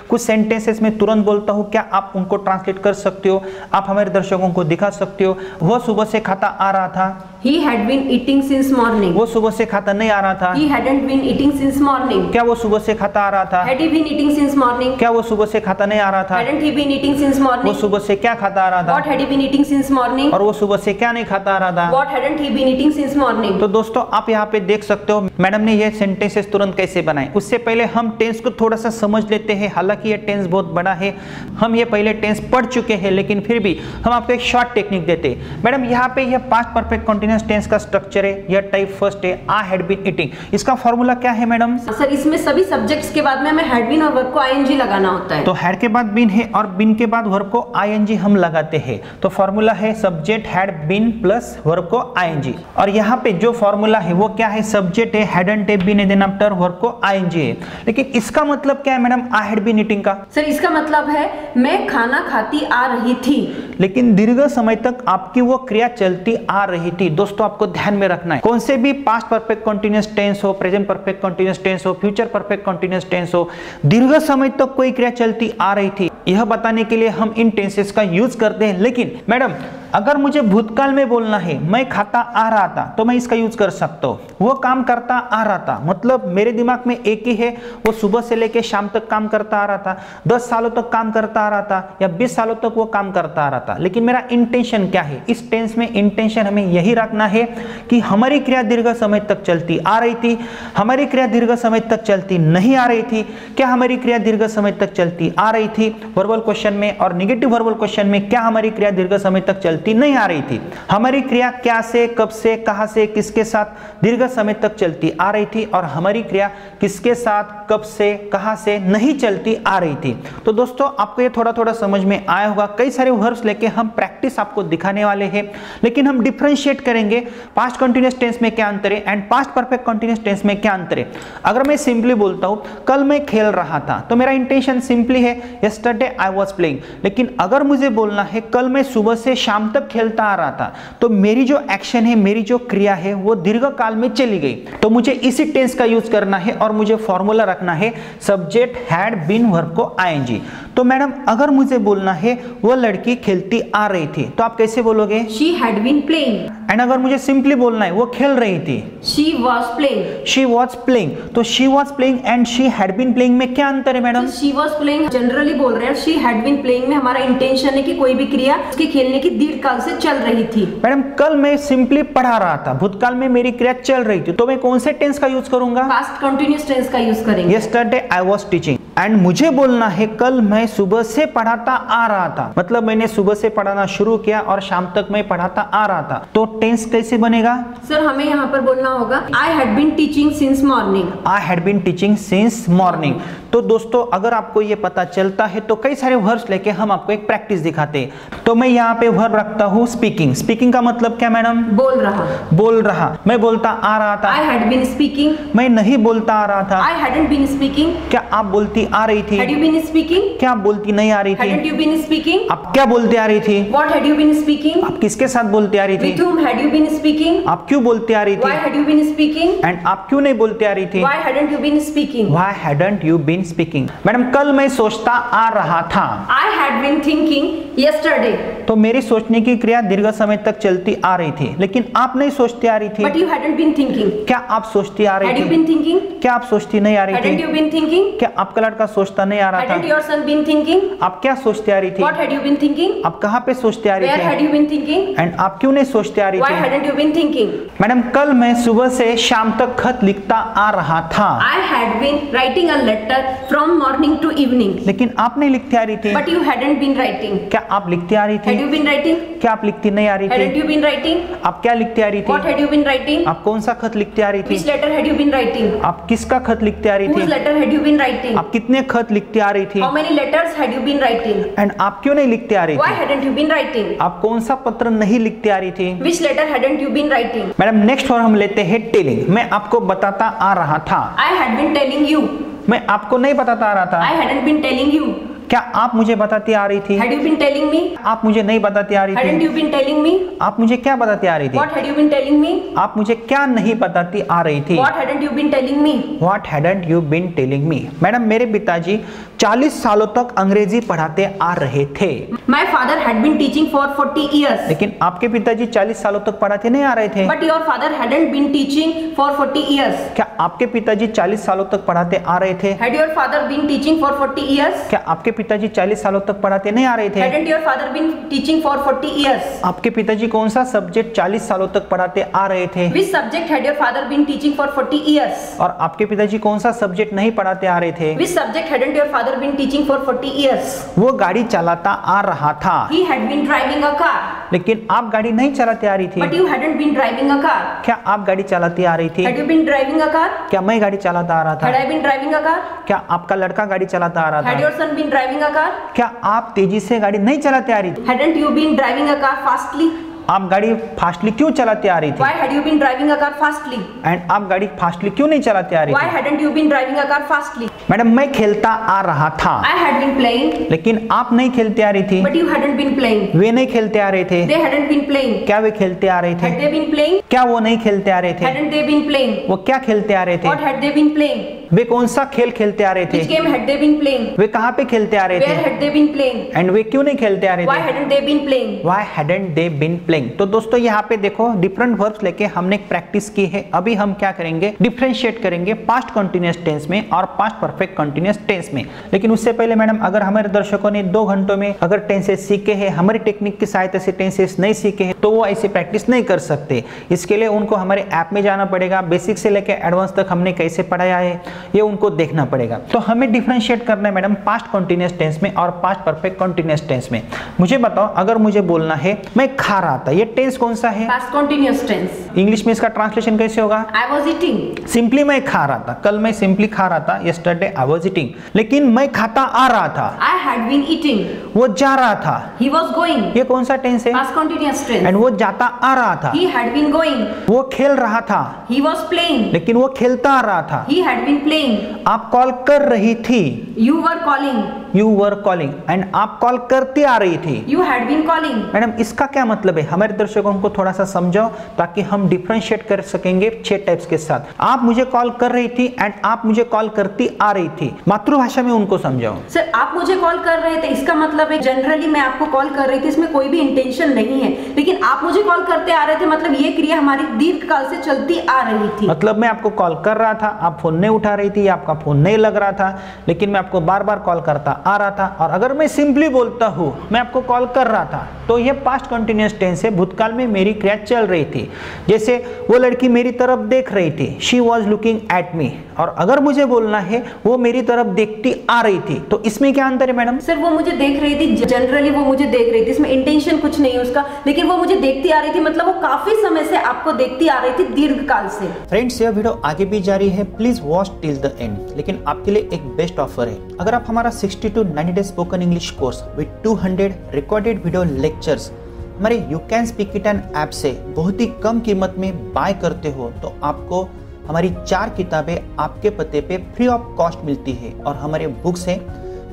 कुछ सेंटेंसेस में तुरंत बोलता हूँ, क्या आप उनको ट्रांसलेट कर सकते हो? आप हमारे दर्शकों को दिखा सकते हो? वो सुबह से खाता आ रहा था। He had been eating since morning. वो सुबह से खाता नहीं आ रहा था। He hadn't been eating since morning. क्या वो सुबह से खाता आ रहा था? Had he been eating since morning? क्या वो सुबह से खाता नहीं आ रहा था? Hadn't he been eating since morning? वो सुबह से क्या खाता आ रहा था? What had he been eating since morning? और वो सुबह से क्या नहीं खाता आ रहा था? What hadn't he been eating since morning? तो दोस्तों आप यहाँ पे देख सकते हो मैडम ने ये सेंटेंसेस तुरंत कैसे बनाए। उससे पहले हम टेंस को थोड़ा सा समझ लेते हैं। हालांकि ये टेंस बहुत बड़ा है, हम ये पहले टेंस पढ़ चुके हैं, लेकिन फिर भी हम आपको एक शॉर्ट टेक्निक देते हैं। मैडम यहाँ पे ये पास्ट परफेक्ट कंटीन्यूअस टेंस का स्ट्रक्चर है। यह टाइप फर्स्ट है, आई हैड बीन ईटिंग। इसका फॉर्मूला क्या है मैडम? सर इसमें सभी सब्जेक्ट्स के बाद में हमें हैड बीन और वर्ब को आईएनजी लगाना होता है। तो हैड के बाद बीन है और बीन के बाद वर्ब को आईएनजी हम लगाते हैं। तो फॉर्मूला है subject had been plus verb को आईएनजी। और यहाँ पे जो फॉर्मूला है वो क्या है? सब्जेक्ट है hadn't have been then after verb को आईएनजी है। लेकिन इसका मतलब क्या है madam I had been eating का? सर इसका मतलब है मैं खाना खाती आ रही थी, लेकिन दीर्घ समय तक आपकी वो क्रिया चलती आ रही थी। दोस्तों आपको ध्यान में रखना है, कौन से भी पास्ट परफेक्ट कंटीन्यूअस टेंस हो, प्रेजेंट परफेक्ट कंटीन्यूअस टेंस हो, फ्यूचर परफेक्ट कंटीन्यूअस टेंस हो, दीर्घ समय तक कोई क्रिया चलती आ रही थी, यह बताने के लिए हम इन टेंसेस का यूज करते हैं। लेकिन मैडम अगर मुझे भूतकाल में बोलना है, मैं खाता आ रहा था, तो मैं इसका यूज कर सकता हूँ। वो काम करता आ रहा था, मतलब मेरे दिमाग में एक ही है, वो सुबह से लेके शाम तक काम करता आ रहा था, 10 सालों तक काम करता आ रहा था, या 20 सालों तक वो काम करता आ रहा था। लेकिन मेरा इंटेंशन क्या है? इस टेंस में इंटेंशन हमें यही रखना है कि हमारी क्रिया दीर्घ समय तक चलती आ रही थी, हमारी क्रिया दीर्घ समय तक चलती नहीं आ रही थी, क्या हमारी क्रिया दीर्घ समय तक चलती आ रही थी वर्बल क्वेश्चन में, और निगेटिव वर्बल क्वेश्चन में क्या हमारी क्रिया दीर्घ समय तक चलती नहीं आ रही थी। हमारी क्रिया क्या से, कब से, कहां से, किसके साथ दीर्घ समय तक चलती आ रही थी, और हमारी क्रिया किसके साथ, कब से, कहां से नहीं चलती आ रही थी। तो दोस्तों आपको ये थोड़ा थोड़ा समझ में आया होगा। कई सारे वर्ब्स लेके हम प्रैक्टिस आपको दिखाने वाले हैं, लेकिन हम डिफरेंशिएट करेंगे पास्ट कंटीन्यूअस टेंस में क्या अंतर है and past perfect continuous tense में क्या अंतर है। अगर मैं सिंपली बोलता हूं कल मैं खेल रहा था, तो मेरा इंटेंशन सिंपली है यस्टरडे आई वाज प्लेइंग। लेकिन अगर मुझे बोलना है कल मैं सुबह से शाम तक खेलता आ रहा था, तो मेरी जो एक्शन है, मेरी जो क्रिया है, वो दीर्घ काल में चली गई। तो मुझे इसी टेंस का यूज करना है और मुझे फॉर्मूला रखना है सब्जेक्ट हैड बीन वर्ब को आईएनजी। तो मैडम अगर मुझे बोलना है वो लड़की खेलती आ रही थी, तो आप कैसे बोलोगे? She had been playing. And अगर मुझे सिंपली बोलना है वो खेल रही थी, She was playing. She was playing। तो she was playing and she had been playing में क्या अंतर है madam? She was playing generally बोल रहे हैं, she had been playing में हमारा इंटेंशन है कि कोई भी क्रिया उसके खेलने की दीर्घ काल से चल रही थी। मैडम कल मैं सिंपली पढ़ा रहा था, भूतकाल में मेरी क्रिया चल रही थी, तो मैं कौन से टेंस का यूज करूंगा? पास्ट कंटीन्यूअस टेंस का यूज करेंगे। Yesterday I was teaching। And मुझे बोलना है कल मैं सुबह से पढ़ाता आ रहा था, मतलब मैंने सुबह से पढ़ाना शुरू किया और शाम तक मैं पढ़ाता आ रहा था। तो टेंस कैसे बनेगा? सर हमें यहाँ पर बोलना होगा I had been teaching since morning। I had been teaching since morning। तो दोस्तों अगर आपको ये पता चलता है तो कई सारे वर्ब्स लेके हम आपको एक प्रैक्टिस दिखाते हैं। तो मैं यहाँ पे वर्ब रखता हूँ स्पीकिंग। स्पीकिंग का मतलब क्या मैडम? बोल रहा। बोल रहा। मैं बोलता आ रहा था। I had been speaking। मैं नहीं बोलता आ रहा था। I hadn't been speaking। क्या आप बोलती आ रही थी? Had you been speaking? क्या आप बोलती नहीं आ रही थी? Hadn't you been speaking? आप क्या बोलते आ रही थी? What had you been speaking? आप किसके साथ बोलते आ रही थी? With whom had you been speaking? आप क्यों बोलते आ रही थी? Why had you been speaking? And आप क्यों नहीं बोलते आ रही थी? Why hadn't you been speaking? Why hadn't you been speaking? Madam कल मैं सोचता आ रहा था। I had been thinking yesterday। तो मेरी सोचने की क्रिया दीर्घ समय तक चलती आ रही थी, लेकिन आप नहीं सोचती आ रही थी। But you hadn't been thinking। क्या आप सोचती आ रही Had थी? you been thinking? क्या आप सोचती नहीं आ रही Hadn't थी? you been thinking? क्या आपका लड़का सोचता नहीं आ रहा Hadn't था? your son been thinking? आप क्या सोचती आ रही थी? What had you been thinking? आप कहाँ पे सोचती आ रही Where had थी? you been thinking? एंड आप क्यों नहीं सोचती आ रही Why थी? hadn't you been thinking? Madam कल मैं सुबह से शाम तक खत लिखता आ रहा था। I had been writing a letter from morning to evening। लेकिन आप नहीं लिखती आ रही थी। But you hadn't been writing। क्या आप लिखती आ रही Had थी? you been writing? क्या आप लिखती नहीं आ रही Hadn't थी? you been writing? आप क्या लिखती आ रही What थी? had you been writing? आप कौन सा खत लिखती आ रही Which थी? letter had you been writing? आप किसका खत लिखती आ रही Whose थी? letter had you been writing? आप कितने खत लिखती आ रही थी? How many letters had you been writing? And आप क्यों नहीं लिखती आ रही Why थी? hadn't you been writing? आप कौन सा पत्र नहीं लिखती आ रही थी? Which letter hadn't you been writing? Madam next और हम लेते हैं टेलिंग। मैं आपको बताता आ रहा था। I had been telling you। मैं आपको नहीं बताता आ रहा था। I hadn't been telling you। क्या आप मुझे बताती आ रही थी? Had you been telling me? आप मुझे नहीं बताती आ रही Hadn't थी? you been telling me? आप मुझे क्या बताती आ रही थी? What had you been telling me? आप मुझे क्या नहीं बताती आ रही थी? What hadn't you been telling me? What hadn't you been telling me? Madam, मेरे पिताजी 40 सालों तक अंग्रेजी पढ़ाते आ रहे थे। My father had been teaching for 40 years. लेकिन आपके पिताजी 40 सालों तक पढ़ाते नहीं आ रहे थे। But your father hadn't been teaching for 40 years. क्या आपके पिताजी 40 सालों तक पढ़ाते आ रहे थे? Had your father been teaching for 40 years? क्या आपके पिताजी 40 सालों तक पढ़ाते नहीं आ रहे थे? Hadn't your father been teaching for 40 years? आपके पिताजी कौन सा सब्जेक्ट 40 सालों तक पढ़ाते आ रहे थे? Which subject had your father been teaching for 40 years? और आपके पिताजी कौन सा सब्जेक्ट नहीं पढ़ाते आ रहे थे? Which subject hadn't your father been teaching for 40 years? वो गाड़ी चलाता आ रहा था, He had been driving a car. लेकिन आप गाड़ी नहीं चलाते आ रही थी। But you hadn't been driving a car. क्या आप गाड़ी चलाती आ रही थी? Had you been driving a car? क्या मैं गाड़ी चलाता आ रहा Had था? I been driving a car? क्या आपका लड़का गाड़ी चलाता आ रहा Had था? your son been driving a car? क्या आप तेजी से गाड़ी नहीं चलाते आ रही थी? Hadn't you been driving a car fastly? आप गाड़ी फास्टली क्यों चलाते आ रही थी? Why had you been driving a car fastly? And आप गाड़ी फास्टली क्यों नहीं चलाते आ रही Why थी? hadn't you been driving a car fastly? Madam, मैं खेलता आ रहा था, I had been playing, लेकिन आप नहीं खेलते आ रही थी। but you hadn't been playing. वे नहीं खेलते आ रहे थे। They hadn't been playing. क्या वे खेलते आ रहे थे? Had they been playing? क्या वो नहीं खेलते आ रहे थे? Hadn't they been playing? वो क्या खेलते आ रहे थे? What had they been playing? वे कौन सा खेल खेलते आ रहे थे? Which game had they been playing? वे कहाँ पे खेलते आ रहे Where थे? had they been playing? And वे क्यों नहीं खेलते आ रहे Why थे? hadn't they been playing? Why hadn't they been playing? तो दोस्तों, यहाँ पे देखो डिफरेंट वर्ब्स लेके हमने एक प्रैक्टिस की है। अभी हम क्या करेंगे? डिफरेंशिएट करेंगे पास्ट कंटीन्यूअस टेंस में और पास्ट परफेक्ट कंटीन्यूअस टेंस में। लेकिन उससे पहले मैडम, अगर हमारे दर्शकों ने 2 घंटों में अगर टेंसेस सीखे हैं, हमारी टेक्निक की सहायता से टेंसेस नहीं सीखे हैं, तो वो ऐसे प्रैक्टिस नहीं कर सकते। इसके लिए उनको हमारे ऐप में जाना पड़ेगा। बेसिक से लेकर एडवांस तक हमने कैसे पढ़ाया है ये उनको देखना पड़ेगा। तो हमें डिफरेंशिएट करना है मैडम पास्ट कंटीन्यूअस टेंस में और पास्ट परफेक्ट कंटीन्यूअस टेंस में। मुझे बताओ, अगर मुझे बोलना है मैं खा रहा था, ये टेंस कौन सा है? Past continuous tense. इंग्लिश में इसका ट्रांसलेशन कैसे होगा? I was eating. सिंपली मैं खा रहा था, कल मैं सिंपली खा रहा था, यस्टरडे आई वाज ईटिंग। लेकिन मैं खाता आ रहा था, I had been eating. वो जा रहा था, He was going. ये कौन सा टेंस है? Past continuous tense. एंड वो जाता आ रहा था, He had been going. वो खेल रहा था, He was playing. लेकिन वो खेलता आ रहा था। He had been playing. आप कॉल कर रही थी, You were calling. You were calling, and आप कॉल करती आ रही थी। You had been calling. Madam, इसका क्या मतलब है? हमारे दर्शकों को थोड़ा सा समझाओ ताकि हम डिफरेंशिएट कर सकेंगे 6 टाइप्स के साथ। आप मुझे कॉल कर रही थी एंड आप मुझे कॉल करती आ रही थी। मातृभाषा में उनको समझाओ। सर, आप मुझे कॉल कर रहे थे, इसका मतलब है जनरली मैं आपको कॉल कर रही थी, इसमें कोई भी इंटेंशन नहीं है। लेकिन आप मुझे कॉल करते आ रहे थे, मतलब ये क्रिया हमारी दीर्घ काल से चलती आ रही थी। मतलब मैं आपको कॉल कर रहा था, आप फोन नहीं उठा रही थी, आपका फोन नहीं लग रहा था, लेकिन मैं आपको बार बार कॉल करता आ रहा था। और अगर मैं सिंपली बोलता हूँ मैं आपको कॉल कर रहा था, तो यह पास्ट कंटीन्यूअस टेंस है। भूतकाल में मेरी क्रिया चल रही थी। जैसे वो लड़की मेरी तरफ देख रही थी, she was looking at me. और अगर मुझे बोलना है वो मेरी तरफ देखती आ रही थी, तो इसमें क्या अंतर है मैडम? सर, वो मुझे देख रही थी, जनरली वो मुझे देख रही थी, इसमें इंटेंशन कुछ नहीं है उसका, लेकिन वो मुझे देखती आ रही थी, मतलब वो काफी समय से आपको देखती आ रही थी, दीर्घ काल से। फ्रेंड्स, यह वीडियो आगे भी जारी है, please watch till the end. लेकिन आपके लिए एक बेस्ट ऑफर है। अगर आप हमारा 60 to 90 days spoken English course with 200 recorded video lectures हमारे you can speak it an app से बहुत ही कम कीमत में बाय करते हो, तो आपको हमारी 4 किताबें आपके पते पे फ्री ऑफ कॉस्ट मिलती है। और हमारे बुक्स हैं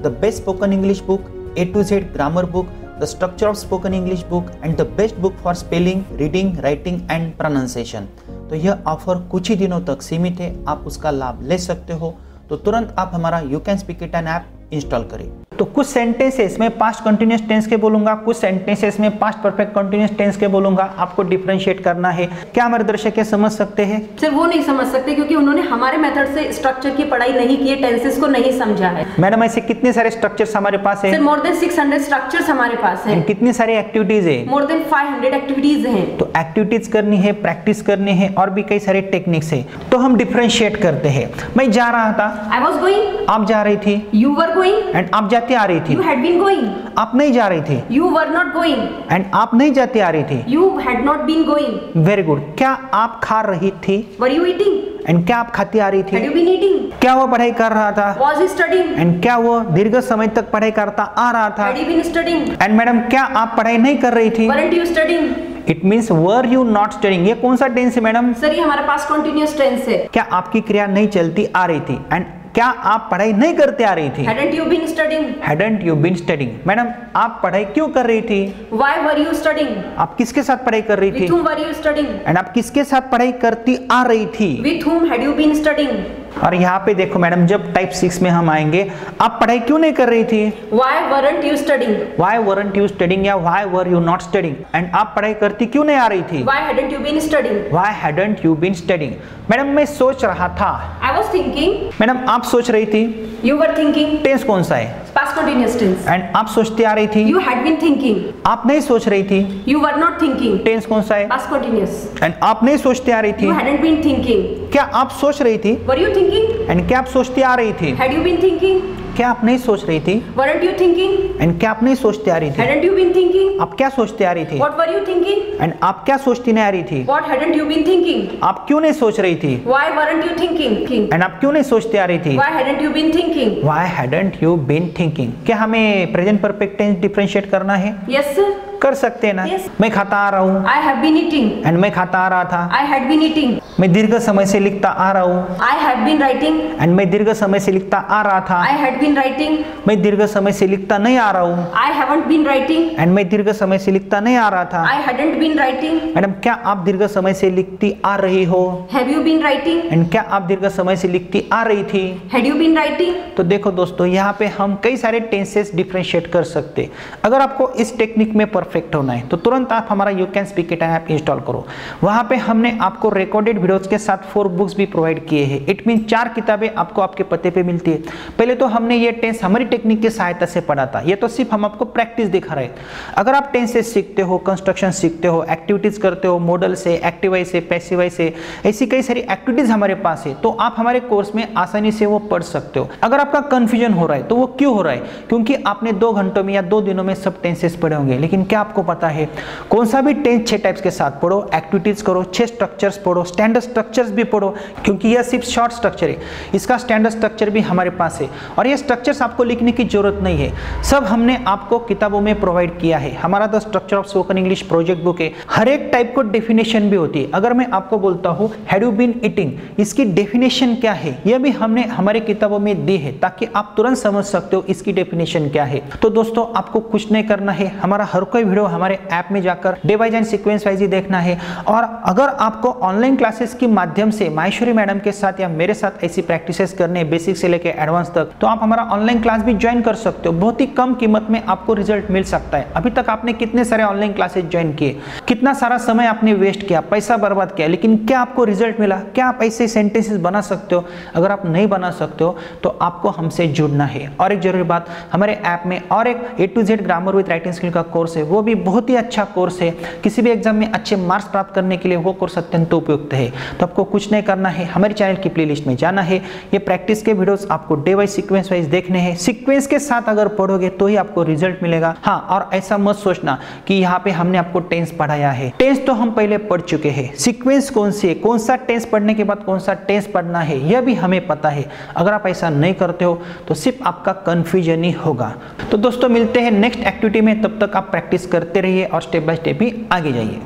the best spoken English book, A to Z grammar book, the structure of spoken English book and the best book for spelling, reading, writing and pronunciation. तो यह ऑफर कुछ ही दिनों तक सीमित है, आप उसका लाभ ले सकते हो। तो तुरंत आप हमारा you can speak it an app install करें। तो कुछ सेंटेंसेस में पास्ट कंटीन्यूअस टेंस के बोलूंगा, कुछ सेंटेंसेस में पास्ट परफेक्ट कंटीन्यूअस टेंस के बोलूंगा। आपको डिफरेंशिएट करना है। क्या हमारे दर्शक समझ सकते हैं? सर, वो नहीं समझ सकते क्योंकि उन्होंने हमारे मेथड से स्ट्रक्चर की पढ़ाई नहीं की है, टेंसेस को नहीं समझा है। मैडम, ऐसे कितने सारे स्ट्रक्चर्स हमारे पास है? सर, मोर देन 600 स्ट्रक्चर्स हमारे पास है। कितनी सारी एक्टिविटीज है? मोर देन 500 एक्टिविटीज हैं। तो एक्टिविटीज करनी है, प्रैक्टिस करनी है, और भी कई सारे टेक्निक्स है। तो हम डिफरेंशिएट करते हैं। मैं जा रहा था, आई वॉज गोइंग, आप जा रही थी, यू वर गोइंग, एंड आप जाती आ रही थी। यू हैड बीन गोइंग, आप नहीं जा रही थी, you were not going, and आप नहीं जाती आ रही थी, you had not been going. Very good. क्या आप खा रही थी, वर यू ईटिंग, एंड क्या आप खाती आ रही हैड थी? यू बीन ईटिंग, क्या वो पढ़ाई कर रहा था, वाज ही स्टडीइंग, एंड क्या वो दीर्घ समय तक पढ़ाई करता आ रहा था? Had you been studying, and madam, क्या आप पढ़ाई नहीं कर रही थी? Weren't you studying. It means were you not studying. ये कौन सा टेंस है मैडम? सर, ये हमारा पास्ट कंटीन्यूअस टेंस है। क्या आपकी क्रिया नहीं चलती आ रही थी, एंड क्या आप पढ़ाई नहीं करते आ रही थी? Hadn't you been studying? Hadn't you been studying? Madam आप पढ़ाई क्यों कर रही थी? Why were you studying? आप किसके साथ पढ़ाई कर रही थी? With whom were you studying? And आप किसके साथ पढ़ाई करती आ रही थी? With whom had you been studying? और यहाँ पे देखो मैडम, जब टाइप 6 में हम आएंगे, आप पढ़ाई क्यों नहीं कर रही थी? Why weren't you studying? Why weren't you studying या why were you not studying? And आप पढ़ाई करती क्यों नहीं आ रही थी? Why hadn't you been studying? Why hadn't you been studying? Madam मैं सोच रहा था। I was thinking. मैडम आप सोच रही थी। You were thinking. टेंस कौन सा है? Past continuous tense. एंड आप सोचती आ रही थी। You had been thinking. आप नहीं सोच रही थी। You were not thinking. Tense कौन सा है? Past continuous. एंड आप नहीं सोचती आ रही थी। You hadn't been thinking. क्या आप सोच रही थी? Were you thinking? एंड क्या आप सोचती आ रही थी? Had you been thinking? क्या आप नहीं सोच रही थी? Weren't you thinking? एंड क्या आप नहीं सोचती आ रही थी? Hadn't you been thinking? आप क्या सोचती आ रही थी? What were you thinking? And आप क्या सोचती नहीं आ रही थी? What hadn't you been thinking? आप क्यों नहीं सोच रही थी? Why weren't you thinking? And आप क्यों नहीं सोचती आ रही थी? Why hadn't you been thinking? Why hadn't you been thinking? क्या हमें प्रेजेंट परफेक्ट टेंस डिफरेंशिएट करना है? Yes, sir. कर सकते हैं ना? Yes. मैं खाता आ रहा हूँ। I have been eating. And मैं खाता आ रहा था। I had been eating. मैं दीर्घ समय से लिखता आ रहा हूँ। I have been writing. And मैं दीर्घ समय से लिखता आ रहा था। I had been writing. मैं दीर्घ समय से लिखता नहीं आ रहा हूँ। I haven't been writing. And मैं दीर्घ समय से लिखता नहीं आ रहा था। I hadn't been writing. Madam क्या आप दीर्घ समय से लिखती आ रही हो? Have you been writing? And क्या आप दीर्घ समय से लिखती आ रही थी? Had you been writing? तो देखो दोस्तों, यहाँ पे हम कई सारे टेंसेस डिफरेंशिएट कर सकते। अगर आपको इस टेक्निक में परफेक्ट होना है तो तुरंत आप हमारा you can speak it app install करो। वहाँ पे हमने आपको रिकॉर्डेड वीडियोस के साथ 4 बुक्स भी प्रोवाइड किए हैं। इट मीन 4 किताबें आपको आपके पते पे मिलती है। पहले तो हमने ये टेंस हमारी टेक्निक की सहायता से पढ़ा था, ये तो सिर्फ हम आपको प्रैक्टिस दिखा रहे। अगर आप टेंसेस सीखते हो, कंस्ट्रक्शन सीखते हो, एक्टिविटीज करते हो, मॉडल से, एक्टिवाइज से, पैसिवाइज से, ऐसी कई सारी एक्टिविटीज हमारे पास है, तो आप हमारे कोर्स में आसानी से वो पढ़ सकते हो। अगर आपका कंफ्यूजन हो रहा है तो वो क्यों हो रहा है? क्योंकि आपने 2 घंटों में या 2 दिनों में सब टेंसेस पढ़े होंगे, लेकिन क्या आपको पता है कौन सा भी टेंस 6 टाइप्स के साथ पढ़ो, एक्टिविटीज करो, 6 स्ट्रक्चर्स पढ़ो, स्टैंडर्ड स्ट्रक्चर्स भी पढ़ो, क्योंकि यह सिर्फ शॉर्ट स्ट्रक्चर है, इसका स्टैंडर्ड स्ट्रक्चर भी हमारे पास है। और ये स्ट्रक्चर्स आपको लिखने की जरूरत नहीं है, सब हमने आपको किताबों में प्रोवाइड किया है। हमारा the structure of spoken English project book है, हर एक टाइप को डेफिनेशन भी होती है। अगर मैं आपको बोलता हूँ हैड यू बीन ईटिंग, इसकी डेफिनेशन क्या है, यह भी हमने हमारे किताबों में दी है, ताकि आप तुरंत समझ सकते हो इसकी डेफिनेशन क्या है। तो दोस्तों आपको कुछ नहीं करना है, हमारा हर कोई वीडियो हमारे ऐप में जाकर day wise and sequence wise ही देखना है। और अगर आपको ऑनलाइन क्लासेस के माध्यम से माहेश्वरी मैडम के साथ या मेरे साथ ऐसी प्रैक्टिसेस करने हैं बेसिक से लेकर एडवांस तक, तो आप हमारा ऑनलाइन क्लास भी ज्वाइन कर सकते हो। बहुत ही कम कीमत में आपको रिजल्ट मिल सकता है। अभी तक आपने कितने सारे ऑनलाइन क्लासेस ज्वाइन किए, कितना सारा समय आपने वेस्ट किया, पैसा बर्बाद किया, लेकिन क्या आपको रिजल्ट मिला? क्या आप ऐसे सेंटेंसेस बना सकते हो? अगर आप नहीं बना सकते हो तो आपको हमसे जुड़ना है। और एक जरूरी बात, हमारे ऐप में और एक A to Z grammar with writing skill का कोर्स है, वो भी बहुत ही अच्छा कोर्स है। किसी भी एग्जाम में अच्छे मार्क्स प्राप्त करने के लिए वो कोर्स अत्यंत उपयुक्त है। तो आपको कुछ नहीं करना है, हमारे चैनल की प्लेलिस्ट में जाना है, ये प्रैक्टिस के वीडियोस आपको डे वाइज सीक्वेंस वाइज देखने हैं। सीक्वेंस के साथ अगर पढ़ोगे तो ही आपको रिजल्ट मिलेगा। हाँ, और ऐसा मत सोचना कि यहाँ पे हमने आपको टेंस पढ़ाया है, टेंस तो हम पहले पढ़ चुके हैं। सीक्वेंस कौन सी है, कौन सा टेंस पढ़ने के बाद कौन सा टेंस पढ़ना है, यह भी हमें पता है। अगर आप ऐसा नहीं करते हो तो सिर्फ आपका कंफ्यूजन ही होगा। तो दोस्तों मिलते हैं नेक्स्ट एक्टिविटी में, तब तक आप प्रैक्टिस करते रहिए और स्टेप बाय स्टेप ही आगे जाइए।